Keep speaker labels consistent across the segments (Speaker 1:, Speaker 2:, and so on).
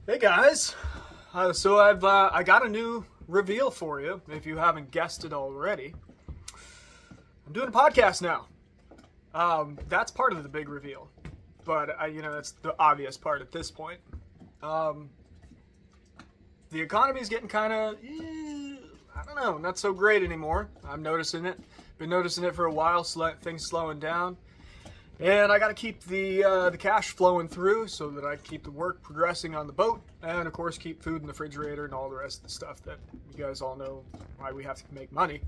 Speaker 1: Hey guys, so I got a new reveal for you. If you haven't guessed it already, I'm doing a podcast now. That's part of the big reveal, but that's the obvious part at this point. The economy is getting kind of, I don't know, not so great anymore. I'm noticing it. Been noticing it for a while. Things slowing down. And I got to keep the cash flowing through so that I keep the work progressing on the boat, and of course keep food in the refrigerator and all the rest of the stuff that you guys all know why we have to make money.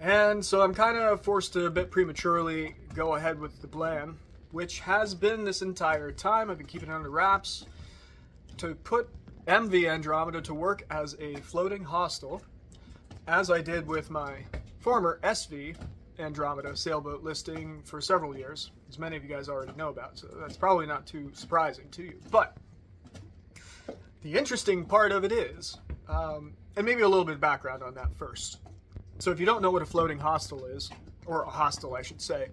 Speaker 1: And so I'm kind of forced to a bit prematurely go ahead with the plan, which has been this entire time. I've been keeping it under wraps to put MV Andromeda to work as a floating hostel, as I did with my former SV Andromeda sailboat listing for several years, as many of you guys already know about, so that's probably not too surprising to you. But the interesting part of it is, and maybe a little bit of background on that first. So if you don't know what a floating hostel is, or a hostel I should say,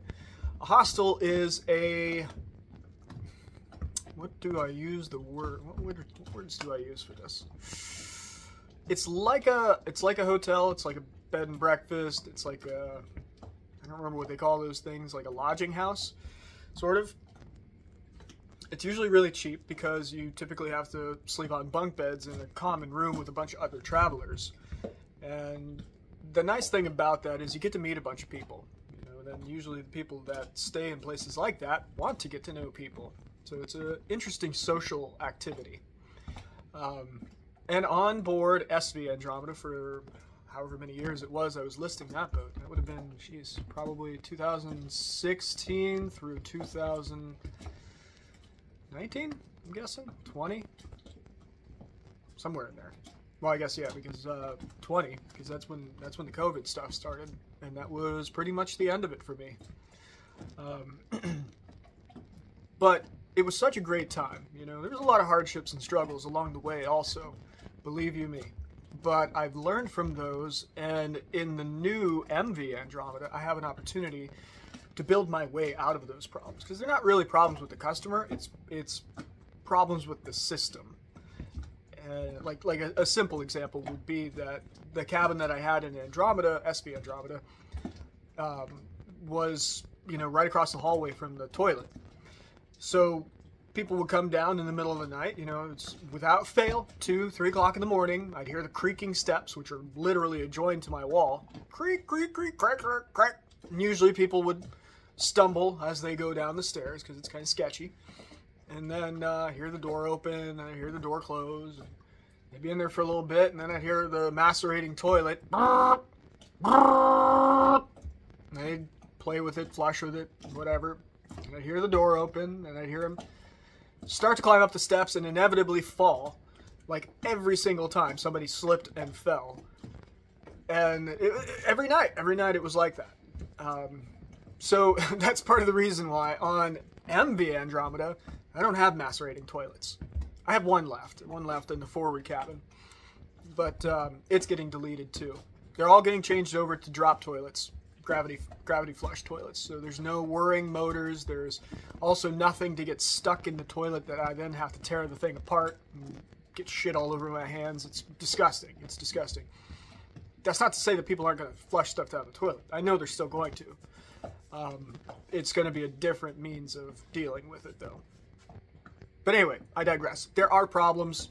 Speaker 1: a hostel is a, what do I use the word, what words do I use for this? It's like a hotel, it's like a bed and breakfast, it's like a, I don't remember what they call those things, like a lodging house, sort of. It's usually really cheap because you typically have to sleep on bunk beds in a common room with a bunch of other travelers. And the nice thing about that is you get to meet a bunch of people. Then usually the people that stay in places like that want to get to know people. So it's an interesting social activity. And on board SV Andromeda for however many years it was I was listing that boat. That would have been, geez, probably 2016 through 2019, I'm guessing? 20? Somewhere in there. Well, I guess, yeah, because 20, because that's when the COVID stuff started, and that was pretty much the end of it for me. But it was such a great time, there was a lot of hardships and struggles along the way also, believe you me. But I've learned from those, and in the new MV Andromeda, I have an opportunity to build my way out of those problems. Because they're not really problems with the customer, it's problems with the system. Like a simple example would be that the cabin that I had in Andromeda, SV Andromeda, was, right across the hallway from the toilet. So people would come down in the middle of the night, it's without fail, 2, 3 o'clock in the morning. I'd hear the creaking steps, which are literally adjoined to my wall. Creak, creak, creak, crack, crack, crack. And usually people would stumble as they go down the stairs because it's kind of sketchy. And then hear the door open, and I hear the door close. And they'd be in there for a little bit, and then I'd hear the macerating toilet. And they'd play with it, flush with it, whatever. And I'd hear the door open, and I'd hear them start to climb up the steps and inevitably fall. Like every single time somebody slipped and fell. And every night it was like that. So that's part of the reason why on MV Andromeda, I don't have macerating toilets. I have one left in the forward cabin. But it's getting deleted too. They're all getting changed over to drop toilets. Gravity flush toilets. So there's no whirring motors. There's also nothing to get stuck in the toilet that I then have to tear the thing apart and get shit all over my hands. It's disgusting. It's disgusting. That's not to say that people aren't going to flush stuff down the toilet. I know they're still going to. It's going to be a different means of dealing with it though. But anyway, I digress. There are problems,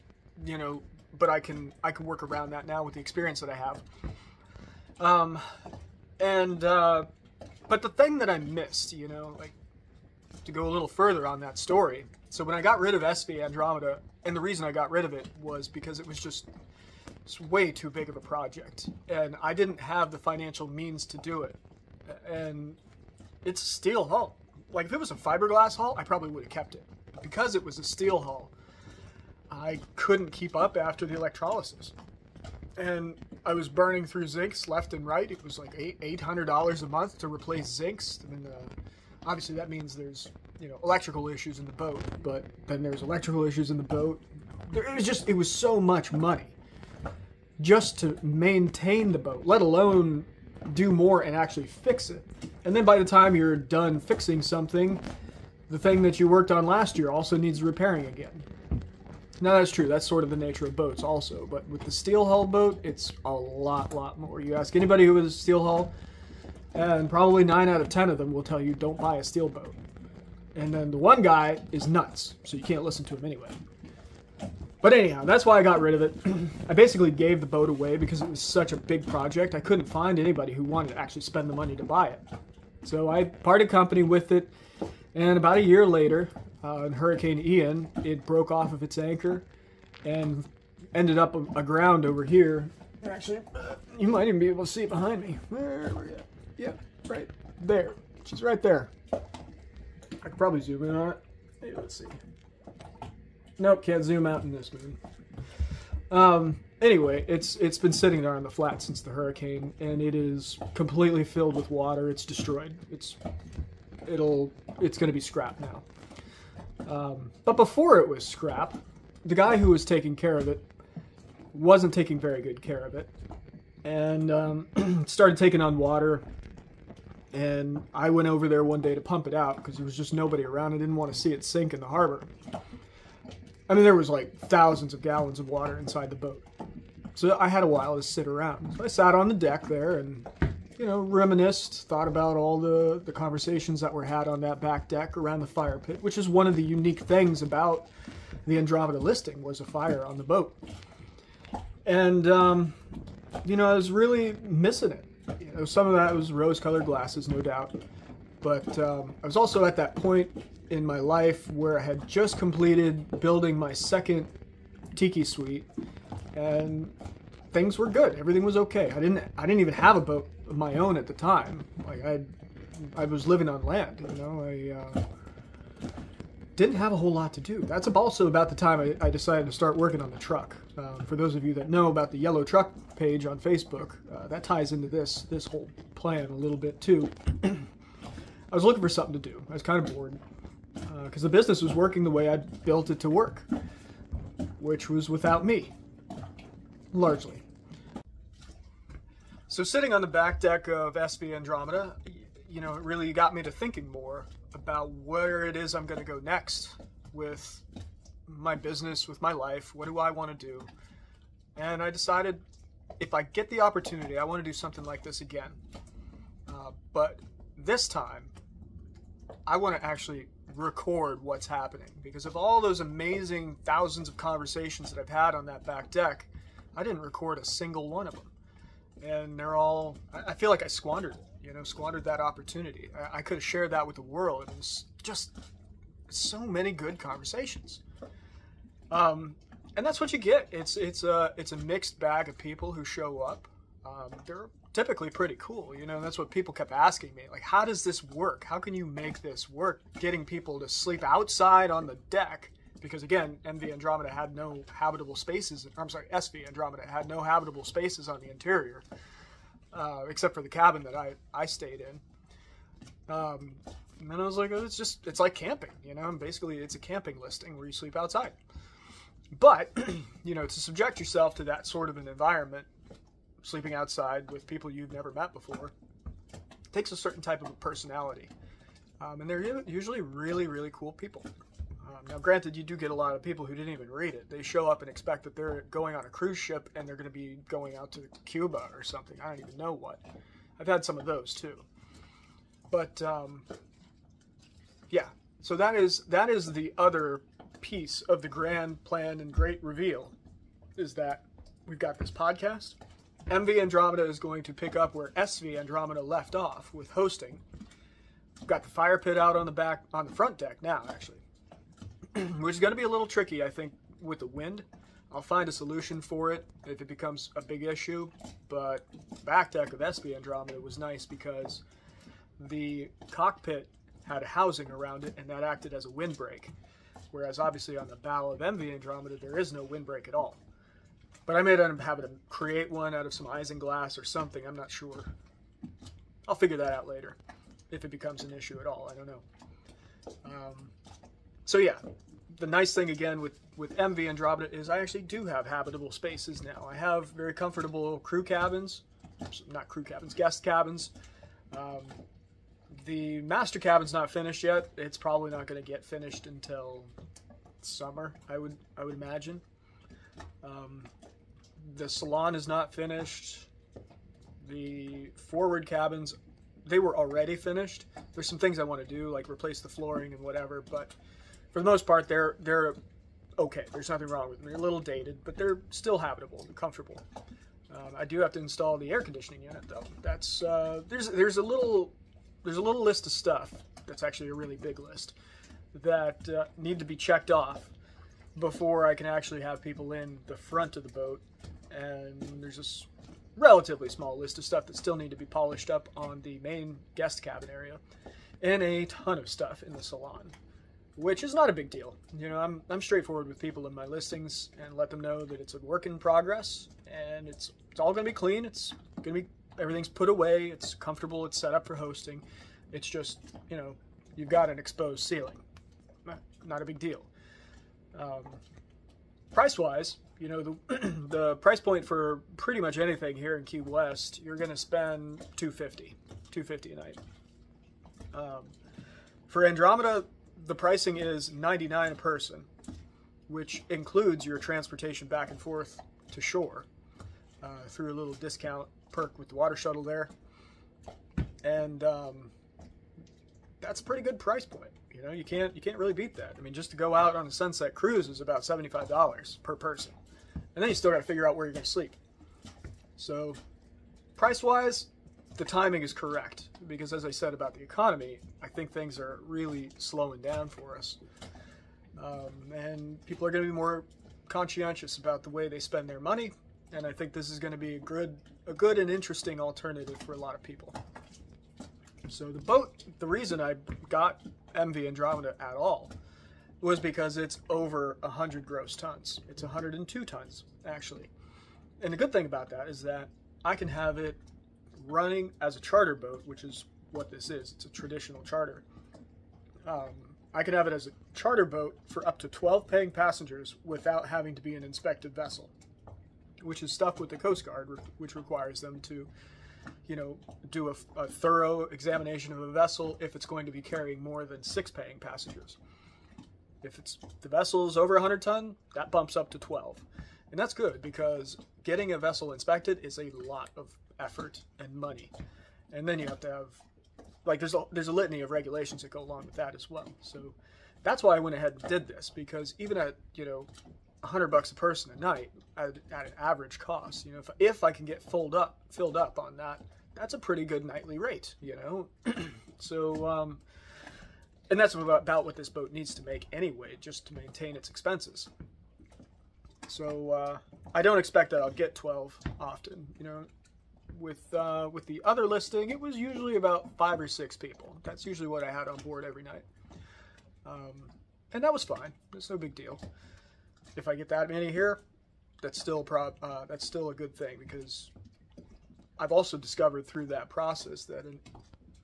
Speaker 1: but I can work around that now with the experience that I have. But the thing that I missed, like, to go a little further on that story. So when I got rid of SV Andromeda, and the reason I got rid of it was because it was just way too big of a project. And I didn't have the financial means to do it. And it's a steel hull. Like, if it was a fiberglass hull, I probably would have kept it. But because it was a steel hull, I couldn't keep up after the electrolysis. And I was burning through zincs left and right. It was like $800 a month to replace zincs. I mean, obviously that means there's, electrical issues in the boat, but then there's electrical issues in the boat. It was so much money just to maintain the boat, let alone do more and actually fix it. And then by the time you're done fixing something, the thing that you worked on last year also needs repairing again. Now that's true. That's sort of the nature of boats also. But with the steel hull boat, it's a lot more. You ask anybody who has a steel hull, and probably 9 out of 10 of them will tell you don't buy a steel boat. And then the one guy is nuts, so you can't listen to him anyway. But anyhow, that's why I got rid of it. I basically gave the boat away because it was such a big project. I couldn't find anybody who wanted to actually spend the money to buy it. So I parted company with it, and about a year later, in Hurricane Ian, it broke off of its anchor and ended up aground over here. Actually, you might even be able to see it behind me. Where are we at? Yeah, right there. She's right there. I could probably zoom in on it. Maybe, let's see. Nope, can't zoom out in this moon. Anyway, it's been sitting there on the flat since the hurricane, and it is completely filled with water. It's destroyed. It's going to be scrap now. But before it was scrap, the guy who was taking care of it wasn't taking very good care of it, and started taking on water. And I went over there one day to pump it out because there was just nobody around. I didn't want to see it sink in the harbor. I mean, there was like thousands of gallons of water inside the boat. So I had a while to sit around. So I sat on the deck there and, you know, reminisced, thought about all the conversations that were had on that back deck around the fire pit, which is one of the unique things about the Andromeda listing, was a fire on the boat. And, you know, I was really missing it. You know, some of that was rose-colored glasses, no doubt. But I was also at that point in my life where I had just completed building my second tiki suite, and things were good. Everything was okay. I didn't even have a boat of my own at the time. Like I was living on land. You know, I didn't have a whole lot to do. That's also about the time I decided to start working on the truck. For those of you that know about the yellow truck page on Facebook, that ties into this whole plan a little bit too. I was looking for something to do. I was kind of bored because the business was working the way I built it to work, which was without me, largely. So sitting on the back deck of SV Andromeda, you know, it really got me to thinking more about where it is I'm going to go next with my business, with my life. What do I want to do? And I decided if I get the opportunity, I want to do something like this again. But this time, I want to actually record what's happening, because of all those amazing thousands of conversations that I've had on that back deck, I didn't record a single one of them. And they're all, I feel like I squandered it, you know, squandered that opportunity. I could have shared that with the world. It was just so many good conversations. And that's what you get. It's a mixed bag of people who show up. They're typically pretty cool, you know. That's what people kept asking me, like, how does this work? How can you make this work, getting people to sleep outside on the deck? Because again, MV Andromeda had no habitable spaces. I'm sorry, SV Andromeda had no habitable spaces on the interior, except for the cabin that I stayed in. And then I was like, oh, it's like camping, you know. And basically, it's a camping listing where you sleep outside. But you know, to subject yourself to that sort of an environment, sleeping outside with people you've never met before, takes a certain type of a personality. And they're usually really, really cool people. Now, granted, you do get a lot of people who didn't even read it. They show up and expect that they're going on a cruise ship and they're going to be going out to Cuba or something. I don't even know what. I've had some of those too. But yeah, so that is the other piece of the grand plan and great reveal, is that we've got this podcast. MV Andromeda is going to pick up where SV Andromeda left off with hosting. We've got the fire pit out on the front deck now, actually, which is going to be a little tricky, I think, with the wind. I'll find a solution for it if it becomes a big issue. But the back deck of SV Andromeda was nice because the cockpit had a housing around it, and that acted as a windbreak. Whereas obviously on the bow of MV Andromeda, there is no windbreak at all. But I may end up having to create one out of some isinglass or something. I'm not sure. I'll figure that out later, if it becomes an issue at all. I don't know. So yeah, the nice thing again with MV Andromeda is I actually do have habitable spaces now. I have very comfortable crew cabins, not crew cabins, guest cabins. The master cabin's not finished yet. It's probably not going to get finished until summer, I would imagine. The salon is not finished. The forward cabins, they were already finished. There's some things I want to do, like replace the flooring and whatever, but for the most part, they're okay. There's nothing wrong with them. They're a little dated, but they're still habitable and comfortable. I do have to install the air conditioning unit, though. That's there's a little list of stuff. That's actually a really big list that need to be checked off before I can actually have people in the front of the boat. And there's this relatively small list of stuff that still need to be polished up on the main guest cabin area, and a ton of stuff in the salon, which is not a big deal. You know, I'm straightforward with people in my listings and let them know that it's a work in progress, and it's all going to be clean. It's going to be, everything's put away. It's comfortable. It's set up for hosting. It's just, you know, you've got an exposed ceiling. Not a big deal. Price-wise, you know, the price point for pretty much anything here in Key West, you're going to spend $250 a night. For Andromeda, the pricing is $99 a person, which includes your transportation back and forth to shore through a little discount perk with the water shuttle there. And that's a pretty good price point. You know, you can't really beat that. I mean, just to go out on a sunset cruise is about $75 per person. And then you still got to figure out where you're going to sleep. So, price-wise, the timing is correct. Because as I said about the economy, I think things are really slowing down for us. And people are going to be more conscientious about the way they spend their money. And I think this is going to be a good and interesting alternative for a lot of people. So the boat, the reason I got MV Andromeda at all was because it's over 100 gross tons. It's 102 tons, actually. And the good thing about that is that I can have it running as a charter boat, which is what this is. It's a traditional charter. I can have it as a charter boat for up to 12 paying passengers without having to be an inspected vessel, which is stuff with the Coast Guard, which requires them to, you know, do a thorough examination of a vessel if it's going to be carrying more than 6 paying passengers. If the vessel is over 100 ton, that bumps up to 12. And that's good because getting a vessel inspected is a lot of effort and money. And then you have to have, like, there's a litany of regulations that go along with that as well. So that's why I went ahead and did this, because even at, you know, $100 a person a night at an average cost, you know, if I can get filled up on that, that's a pretty good nightly rate, you know. So and that's about what this boat needs to make anyway, just to maintain its expenses. So I don't expect that I'll get 12 often, you know. With the other listing, it was usually about 5 or 6 people. That's usually what I had on board every night, and that was fine. It's no big deal. If I get that many here, that's still a good thing, because I've also discovered through that process that an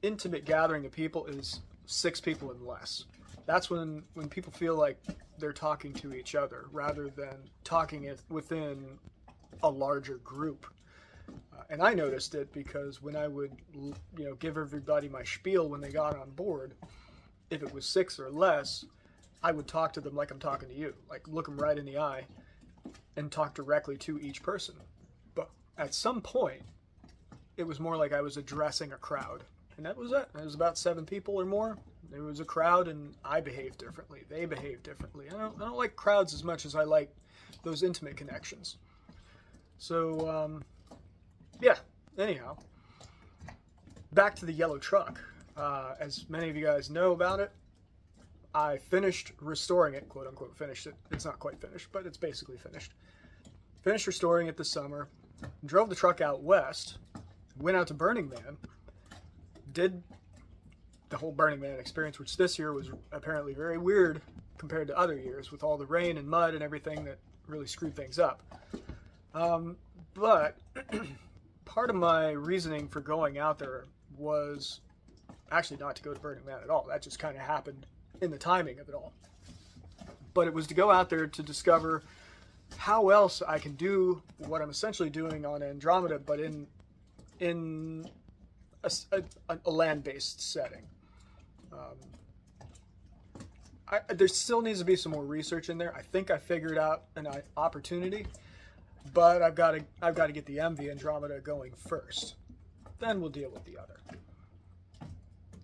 Speaker 1: intimate gathering of people is 6 people and less. That's when people feel like they're talking to each other rather than talking within a larger group. And I noticed it because when I would, you know, give everybody my spiel when they got on board, if it was 6 or less, I would talk to them like I'm talking to you, like look them right in the eye and talk directly to each person. But at some point, it was more like I was addressing a crowd. And that was it. It was about 7 people or more. There was a crowd, and I behaved differently. They behaved differently. I don't like crowds as much as I like those intimate connections. So, yeah, anyhow, back to the yellow truck. As many of you guys know about it, I finished restoring it, quote unquote finished it. It's not quite finished, but it's basically finished. Finished restoring it this summer, drove the truck out west, went out to Burning Man, did the whole Burning Man experience, which this year was apparently very weird compared to other years with all the rain and mud and everything that really screwed things up. But part of my reasoning for going out there was actually not to go to Burning Man at all. That just kind of happened in the timing of it all. But it was to go out there to discover how else I can do what I'm essentially doing on Andromeda, but in a land-based setting. there still needs to be some more research in there. I think I figured out an opportunity, but I've got to get the MV Andromeda going first. Then we'll deal with the other.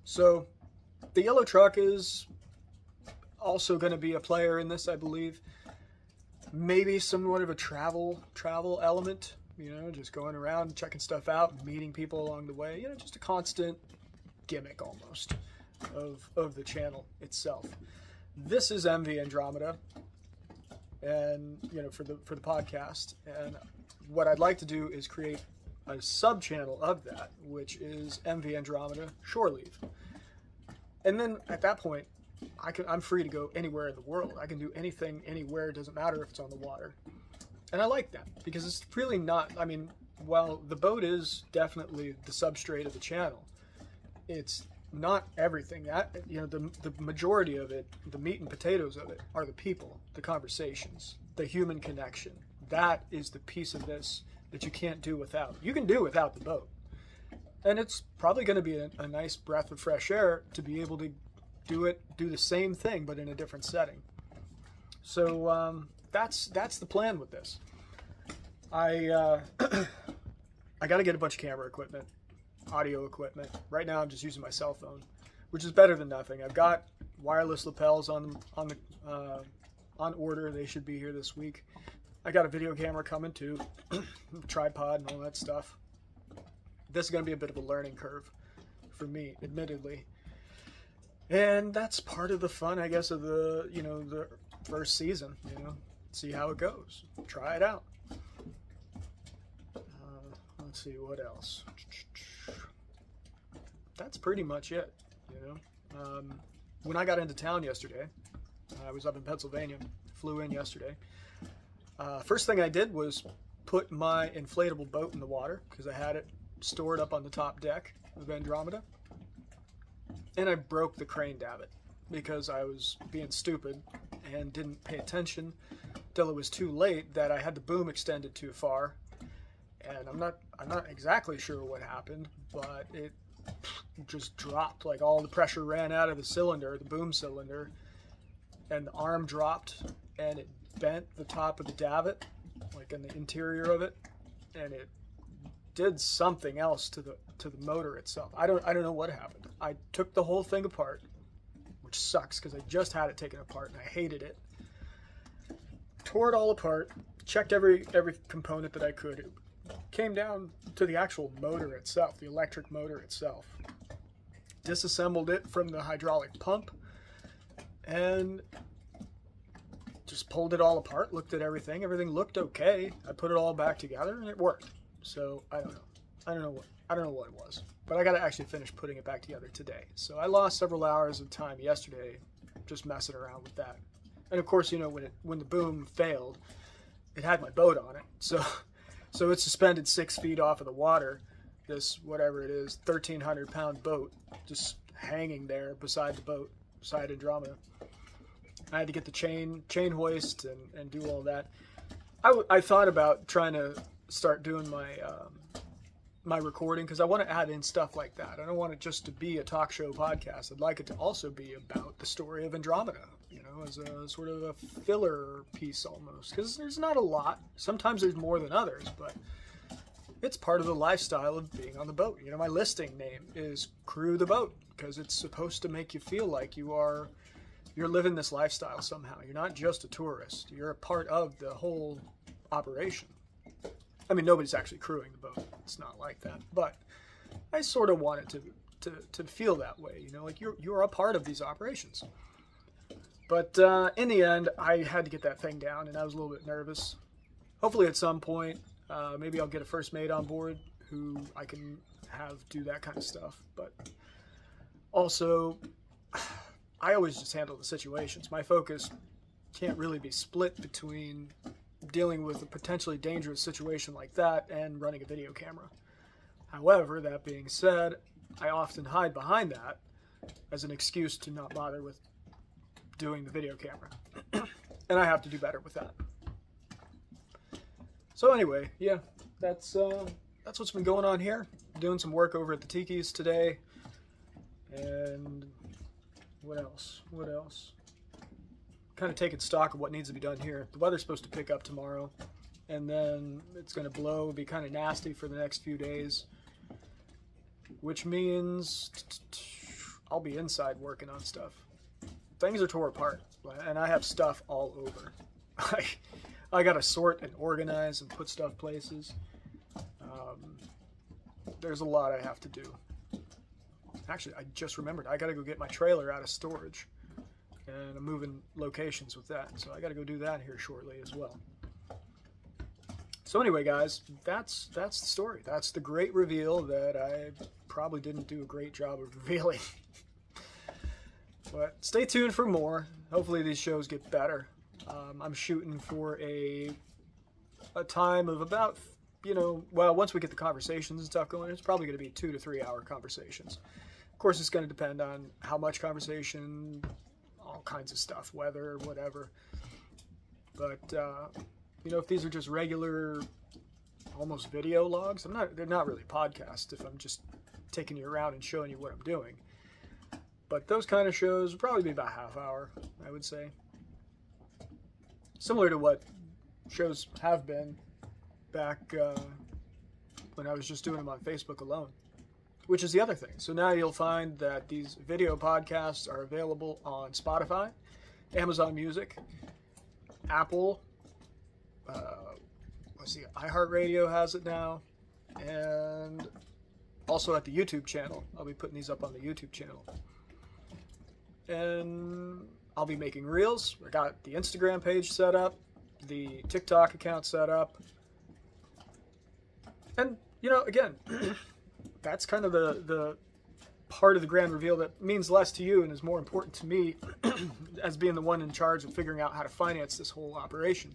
Speaker 1: So the yellow truck is also going to be a player in this, I believe. Maybe somewhat of a travel element, you know, just going around, checking stuff out, meeting people along the way, you know, just a constant gimmick almost of the channel itself. This is MV Andromeda, and you know, for the podcast, and what I'd like to do is create a sub channel of that, which is MV Andromeda Shore Leave. And then at that point, I'm free to go anywhere in the world. I can do anything, anywhere. It doesn't matter if it's on the water. And I like that because it's really not, I mean, while the boat is definitely the substrate of the channel, it's not everything. That, you know, the majority of it, the meat and potatoes of it, are the people, the conversations, the human connection. That is the piece of this that you can't do without. You can do without the boat. And it's probably going to be a nice breath of fresh air to be able to do the same thing, but in a different setting. So that's the plan with this. I got to get a bunch of camera equipment, audio equipment. Right now I'm just using my cell phone, which is better than nothing. I've got wireless lapels on order. They should be here this week. I got a video camera coming too, tripod and all that stuff. This is going to be a bit of a learning curve for me, admittedly. And that's part of the fun, I guess, of the, you know, the first season, you know, see how it goes, try it out. Let's see, what else? That's pretty much it, you know. When I got into town yesterday, I was up in Pennsylvania, flew in yesterday. First thing I did was put my inflatable boat in the water because I had it stored up on the top deck of Andromeda. And I broke the crane davit because I was being stupid and didn't pay attention till it was too late that I had the boom extended too far. And I'm not exactly sure what happened, but it just dropped. Like all the pressure ran out of the cylinder, the boom cylinder, and the arm dropped and it bent the top of the davit, like in the interior of it, and it did something else to the motor itself. I don't know what happened. I took the whole thing apart, which sucks because I just had it taken apart and I hated it. Tore it all apart, checked every component that I could. It came down to the actual motor itself, the electric motor itself. Disassembled it from the hydraulic pump and just pulled it all apart, looked at everything. Everything looked okay. I put it all back together and it worked. So I don't know. I don't know what it was. But I got to actually finish putting it back together today. So I lost several hours of time yesterday just messing around with that. And of course, you know, when the boom failed, it had my boat on it. So it's suspended 6 feet off of the water. This, whatever it is, 1,300-pound boat just hanging there beside the boat, beside Andromeda. I had to get the chain hoist and do all that. I thought about trying to start doing my recording because I want to add in stuff like that. I don't want it just to be a talk show podcast. I'd like it to also be about the story of Andromeda, you know, as a sort of a filler piece almost. Because there's not a lot. Sometimes there's more than others, but it's part of the lifestyle of being on the boat. You know, my listing name is Crew the Boat because it's supposed to make you feel like you're living this lifestyle somehow. You're not just a tourist. You're a part of the whole operation. I mean, nobody's actually crewing the boat. It's not like that. But I sort of want it to feel that way, you know, like you're a part of these operations. But in the end, I had to get that thing down, and I was a little bit nervous. Hopefully at some point, maybe I'll get a first mate on board who I can have do that kind of stuff. But also, I always just handle the situations. My focus can't really be split between dealing with a potentially dangerous situation like that and running a video camera. However, that being said, I often hide behind that as an excuse to not bother with doing the video camera. And I have to do better with that. So anyway, yeah, that's what's been going on here. Doing some work over at the Tiki's today. And what else? kind of taking stock of what needs to be done here. The weather's supposed to pick up tomorrow, and then it's going to blow, be kind of nasty for the next few days, which means I'll be inside working on stuff. Things are tore apart, and I have stuff all over. I got to sort and organize and put stuff places. There's a lot I have to do. Actually, I just remembered, I got to go get my trailer out of storage, and I'm moving locations with that, so I got to go do that here shortly as well. So anyway, guys, that's the story. That's the great reveal that I probably didn't do a great job of revealing. But stay tuned for more. Hopefully these shows get better. I'm shooting for a time of about, well, once we get the conversations and stuff going, it's probably going to be 2 to 3 hour conversations. Of course, it's going to depend on how much conversation, all kinds of stuff, weather, whatever. But, if these are just regular, almost video logs, they're not really podcasts if I'm just taking you around and showing you what I'm doing. But those kind of shows would probably be about half hour, I would say. Similar to what shows have been back when I was just doing them on Facebook alone, which is the other thing. So now you'll find that these video podcasts are available on Spotify, Amazon Music, Apple, let's see, iHeartRadio has it now, and also at the YouTube channel. I'll be putting these up on the YouTube channel. And I'll be making reels. I got the Instagram page set up, the TikTok account set up. And, again, that's kind of the part of the grand reveal that means less to you and is more important to me as being the one in charge of figuring out how to finance this whole operation.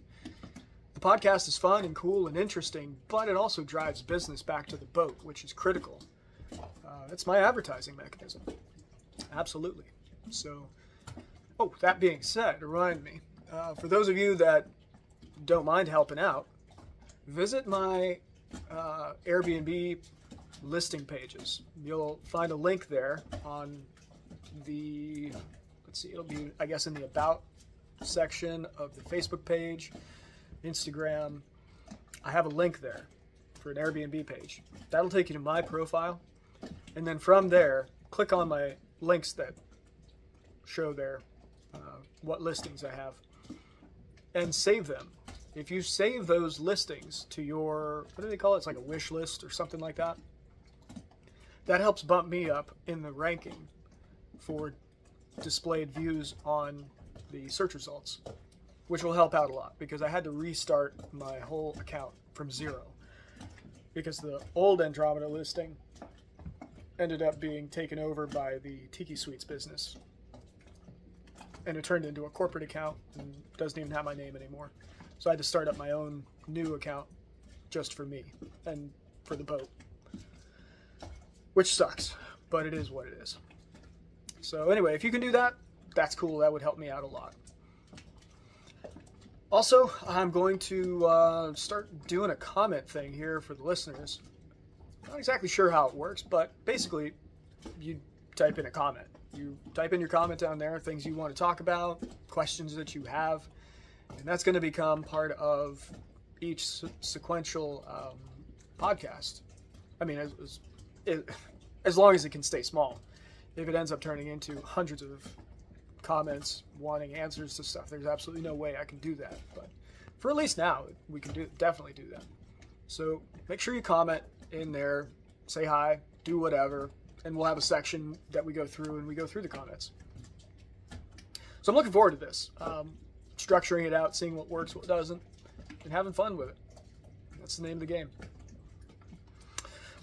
Speaker 1: The podcast is fun and cool and interesting, but it also drives business back to the boat, which is critical. It's my advertising mechanism. Absolutely. So, that being said, remind me, for those of you that don't mind helping out, visit my Airbnb listing pages. You'll find a link there on the, it'll be, I guess, in the About section of the Facebook page, Instagram. I have a link there for an Airbnb page. That'll take you to my profile. And then from there, click on my links that show there what listings I have and save them. If you save those listings to your, what do they call it? It's like a wish list or something like that. That helps bump me up in the ranking for displayed views on the search results, which will help out a lot because I had to restart my whole account from zero because the old Andromeda listing ended up being taken over by the Tiki Suites business. And it turned into a corporate account and doesn't even have my name anymore. So I had to start up my own new account just for me and for the boat. Which sucks, but it is what it is. So anyway, if you can do that, that's cool. That would help me out a lot. Also, I'm going to start doing a comment thing here for the listeners. Not exactly sure how it works, but basically you type in a comment. You type in your comment down there, things you want to talk about, questions that you have, and that's going to become part of each sequential podcast. I mean, as long as it can stay small. If it ends up turning into hundreds of comments wanting answers to stuff, there's absolutely no way I can do that. But for at least now, we can definitely do that. So make sure you comment in there, say hi, do whatever, and we'll have a section that we go through, and we go through the comments. So I'm looking forward to this. Structuring it out, seeing what works, what doesn't, and having fun with it. That's the name of the game.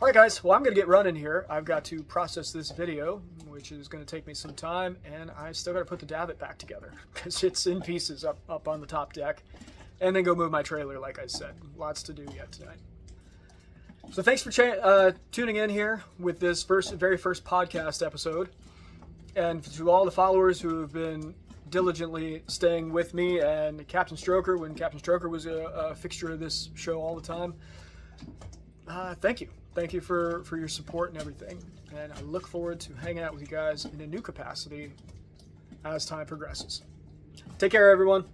Speaker 1: All right, guys. Well, I'm going to get running here. I've got to process this video, which is going to take me some time, and I still got to put the davit back together because it's in pieces up on the top deck, and then go move my trailer, like I said. Lots to do yet tonight. So thanks for tuning in here with this very first podcast episode. And to all the followers who have been diligently staying with me and Captain Stroker, when Captain Stroker was a fixture of this show all the time, thank you. Thank you for your support and everything. And I look forward to hanging out with you guys in a new capacity as time progresses. Take care, everyone.